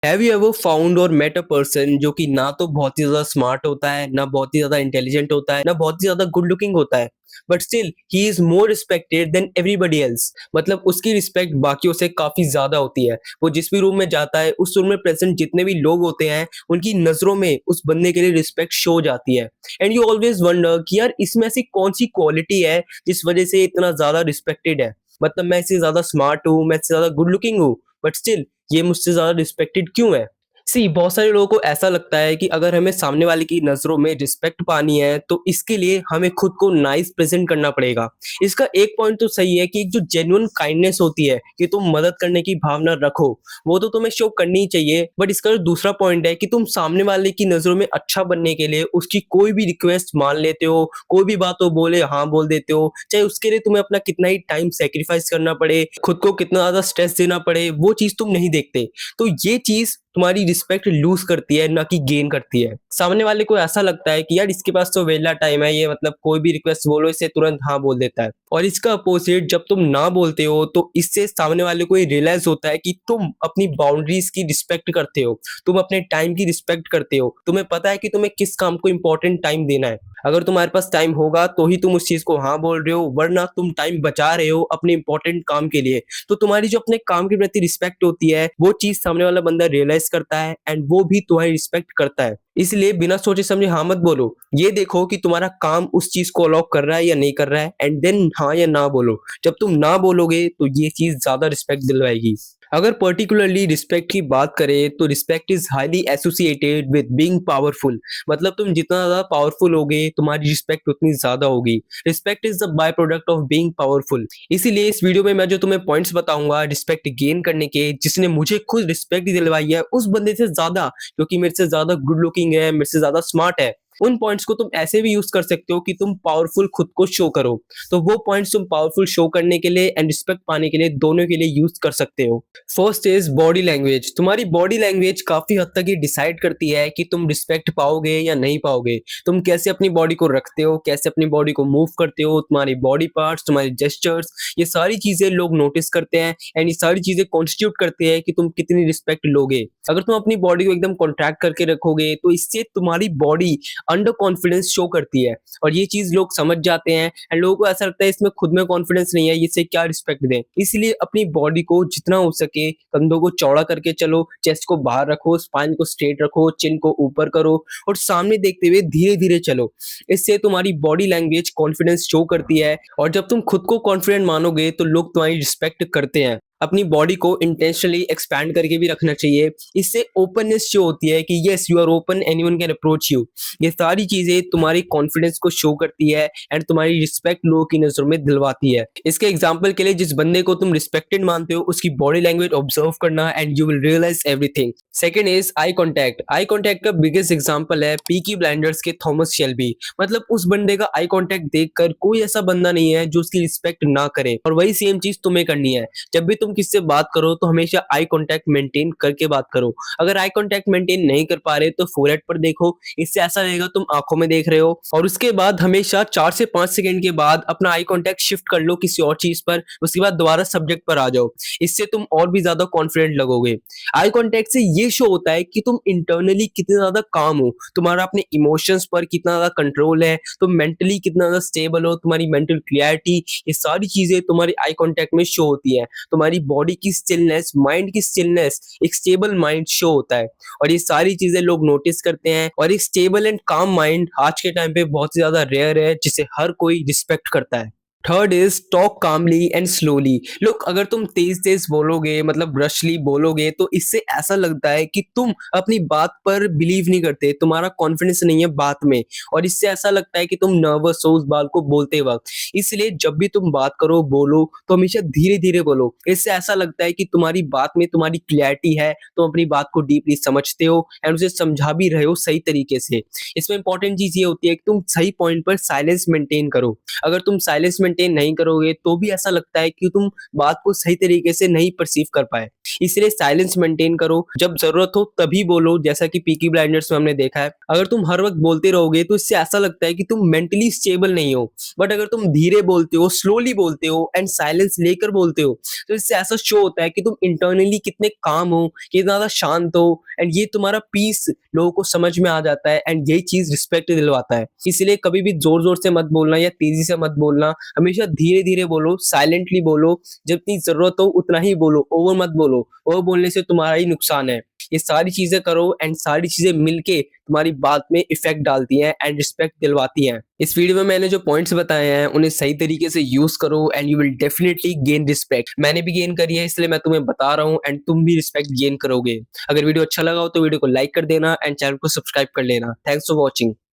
Have you ever found और met a person जो कि ना तो बहुत ही ज्यादा स्मार्ट होता है, ना बहुत ही ज्यादा इंटेलिजेंट होता है, ना बहुत ही ज्यादा गुड लुकिंग होता है, but still he is more respected than everybody else. मतलब उसकी रिस्पेक्ट बाकियों से काफी ज्यादा होती है। वो जिस भी रूम में जाता है, उस रूम में प्रेजेंट जितने भी लोग होते हैं, उनकी नजरों में उस बंदे के लिए रिस्पेक्ट शो हो जाती है। एंड यू ऑलवेज वंडर कि यार इसमें ऐसी कौन सी क्वालिटी है जिस वजह से इतना ज्यादा रिस्पेक्टेड है। मतलब मैं इससे ज्यादा स्मार्ट हूँ, मैं इससे ज्यादा गुड लुकिंग हूँ, बट स्टिल ये मुझसे ज्यादा रिस्पेक्टेड क्यों है। सी बहुत सारे लोगों को ऐसा लगता है कि अगर हमें सामने वाले की नजरों में रिस्पेक्ट पानी है तो इसके लिए हमें खुद को नाइस प्रेजेंट करना पड़ेगा। इसका एक पॉइंट तो सही है कि एक जो जेन्युइन काइंडनेस होती है कि तुम मदद करने की भावना रखो, वो तो तुम्हें शो करनी ही चाहिए। बट इसका जो दूसरा पॉइंट है कि तुम सामने वाले की नजरों में अच्छा बनने के लिए उसकी कोई भी रिक्वेस्ट मान लेते हो, कोई भी बात वो बोले हाँ बोल देते हो, चाहे उसके लिए तुम्हें अपना कितना ही टाइम सेक्रीफाइस करना पड़े, खुद को कितना ज्यादा स्ट्रेस देना पड़े, वो चीज तुम नहीं देखते। तो ये चीज तुम्हारी रिस्पेक्ट लूज करती है, ना कि गेन करती है। सामने वाले को ऐसा लगता है कि यार इसके पास तो वेला टाइम है, ये मतलब कोई भी रिक्वेस्ट बोलो इसे तुरंत हाँ बोल देता है। और इसका अपोजिट, जब तुम ना बोलते हो तो इससे सामने वाले को ये रियलाइज होता है कि तुम अपनी बाउंड्रीज की रिस्पेक्ट करते हो, तुम अपने टाइम की रिस्पेक्ट करते हो, तुम्हें पता है कि तुम्हें किस काम को इंपॉर्टेंट टाइम देना है। अगर तुम्हारे पास टाइम होगा तो ही तुम उस चीज को हाँ बोल रहे हो, वरना तुम टाइम बचा रहे हो अपने इंपॉर्टेंट काम के लिए। तो तुम्हारी जो अपने काम के प्रति रिस्पेक्ट होती है, वो चीज सामने वाला बंदा रियलाइज करता है एंड वो भी तुम्हारी रिस्पेक्ट करता है। इसलिए बिना सोचे समझे हाँ मत बोलो। ये देखो कि तुम्हारा काम उस चीज को अलाउ कर रहा है या नहीं कर रहा है, एंड देन हाँ या ना बोलो। जब तुम ना बोलोगे तो ये चीज ज्यादा रिस्पेक्ट दिलवाएगी। अगर पर्टिकुलरली रिस्पेक्ट की बात करें तो respect is highly associated with being powerful. मतलब तुम जितना ज्यादा पावरफुल होगे, तुम्हारी रिस्पेक्ट उतनी ज्यादा होगी। Respect is the by product of being powerful. इसीलिए इस वीडियो में मैं जो तुम्हें पॉइंट्स बताऊंगा रिस्पेक्ट गेन करने के, जिसने मुझे खुद रिस्पेक्ट दिलवाई है उस बंदे से ज्यादा, क्योंकि मेरे से ज्यादा गुड लुकिंग है, मेरे से ज्यादा स्मार्ट है, उन पॉइंट्स को तुम ऐसे भी यूज कर सकते हो कि तुम पावरफुल खुद को शो करो। तो वो पॉइंट्स तुम पावरफुल शो करने के लिए एंड रिस्पेक्ट पाने के लिए, दोनों के लिए यूज कर सकते हो। First is body language. तुम्हारी बॉडी लैंग्वेज काफी हद तक ये डिसाइड करती है कि तुम रिस्पेक्ट पाओगे या नहीं पाओगे। तुम कैसे अपनी बॉडी को रखते हो, कैसे अपनी बॉडी को मूव करते हो, तुम्हारी बॉडी पार्ट्स, तुम्हारे जेस्चर्स, ये सारी चीजें लोग नोटिस करते हैं एंड ये सारी चीजें कॉन्स्टिट्यूट करते हैं कि तुम कितनी रिस्पेक्ट लोगे। अगर तुम अपनी बॉडी को एकदम कॉन्ट्रैक्ट करके रखोगे तो इससे तुम्हारी बॉडी अंडर कॉन्फिडेंस शो करती है, और ये चीज लोग समझ जाते हैं एंड लोगों को ऐसा लगता है इसमें खुद में कॉन्फिडेंस नहीं है, इससे क्या रिस्पेक्ट दें। इसलिए अपनी बॉडी को जितना हो सके कंधों को चौड़ा करके चलो, चेस्ट को बाहर रखो, स्पाइन को स्ट्रेट रखो, चिन को ऊपर करो और सामने देखते हुए धीरे धीरे चलो। इससे तुम्हारी बॉडी लैंग्वेज कॉन्फिडेंस शो करती है, और जब तुम खुद को कॉन्फिडेंट मानोगे तो लोग तुम्हारी रिस्पेक्ट करते हैं। अपनी बॉडी को इंटेंशनली एक्सपैंड करके भी रखना चाहिए। इससे ओपननेस जो होती है कि yes you are open, anyone can approach you, ये सारी चीजें तुम्हारी कॉन्फिडेंस को शो करती है एंड तुम्हारी रिस्पेक्ट लोगों की नजरों में दिलवाती है। इसके एग्जांपल के लिए, जिस बंदे को तुम रिस्पेक्टेड मानते हो उसकी बॉडी लैंग्वेज ऑब्जर्व करना and you will realise everything. Second is eye contact. Eye contact का बिगेस्ट एग्जांपल है पीकी ब्लाइंडर्स के थॉमस शेल्बी। मतलब उस बंदे का आई कांटेक्ट देखकर कोई ऐसा बंदा नहीं है जो उसकी रिस्पेक्ट ना करे, और वही सेम चीज तुम्हें करनी है। जब भी तुम किससे बात करो तो हमेशा आई कांटेक्ट मेंटेन करके बात करो। अगर आई कांटेक्ट मेंटेन नहीं कर पा रहे तो फोरहेड पर देखो, इससे ऐसा रहेगा तुम आंखों में देख रहे हो। और उसके बाद हमेशा 4 से 5 सेकंड के बाद अपना आई कांटेक्ट शिफ्ट कर लो किसी और चीज पर, उसके बाद दोबारा सब्जेक्ट पर आ जाओ। इससे तुम और भी ज्यादा कॉन्फिडेंट लगोगे। आई कांटेक्ट से ये शो होता है कि तुम इंटरनली कितने ज्यादा काम हो, तुम्हारा अपने इमोशंस पर कितना ज्यादा कंट्रोल है, तुम मेंटली कितना ज्यादा स्टेबल हो, तुम्हारी मेंटल क्लियरिटी, ये सारी चीजें तुम्हारी आई कांटेक्ट में शो होती है। तुम्हारी बॉडी की स्टिलनेस, माइंड की स्टिलनेस, एक स्टेबल माइंड शो होता है, और ये सारी चीजें लोग नोटिस करते हैं। और एक स्टेबल एंड काम माइंड आज के टाइम पे बहुत ही ज्यादा रेयर है, जिसे हर कोई रिस्पेक्ट करता है। Third is talk calmly and slowly. लोग अगर तुम तेज तेज बोलोगे, मतलब रशली बोलोगे, तो इससे ऐसा लगता है कि तुम अपनी बात पर बिलीव नहीं करते, तुम्हारा कॉन्फिडेंस नहीं है बात में, और इससे ऐसा लगता है कि तुम नर्वस हो उस बात को बोलते वक्त। इसलिए जब भी तुम बात करो, बोलो तो हमेशा धीरे धीरे बोलो। इससे ऐसा लगता है कि तुम्हारी बात में तुम्हारी क्लैरिटी है, तुम अपनी बात को डीपली समझते हो एंड उसे समझा भी रहे हो सही तरीके से। इसमें इंपॉर्टेंट चीज ये होती है कि तुम सही पॉइंट पर साइलेंस मेंटेन करो। अगर तुम साइलेंस मेंटेन नहीं करोगे तो भी ऐसा लगता है कि तुम बात को सही तरीके से नहीं परसीव कर पाए। इसलिए साइलेंस मेंटेन करो, जब ज़रूरत हो तभी बोलो, जैसा कि पीकी ब्लाइंडर्स में हमने देखा है। अगर तुम हर वक़्त बोलते रहोगे तो इससे ऐसा लगता है कि तुम मेंटली स्टेबल नहीं हो। बट अगर तुम धीरे बोलते हो, स्लोली बोलते हो एंड साइलेंस लेकर बोलते हो, तो इससे ऐसा शो होता है कि तुम इंटरनली कितने काम हो, कितना ज़्यादा शांत हो एंड ये तुम्हारा पीस लोगों को समझ में आ जाता है एंड यही चीज़ रिस्पेक्ट दिलवाता है। इसलिए कभी भी ज़ोर-ज़ोर से मत बोलना या तेज़ी से मत बोलना, हमेशा धीरे-धीरे बोलो, साइलेंटली बोलो, जितनी ज़रूरत हो उतना ही बोलो, ओवर मत बोलो, ओवर बोलने से तुम्हारा ही नुकसान है। ये सारी चीज़ें करो एंड सारी चीज़ें मिलके तुम्हारी बात में इफ़ेक्ट डालती हैं एंड रिस्पेक्ट दिलवाती हैं। इस वीडियो में मैंने जो पॉइंट्स बताए हैं, उन्हें सही तरीके से यूज़ करो and you will definitely gain respect. मैंने भी गेन करी है, इसलिए मैं तुम्हें बता रहा हूँ एंड तुम भी रिस्पेक्ट गेन करोगे। अगर वीडियो अच्छा लगा हो तो वीडियो को लाइक कर देना एंड चैनल को सब्सक्राइब कर लेना। Thanks for watching.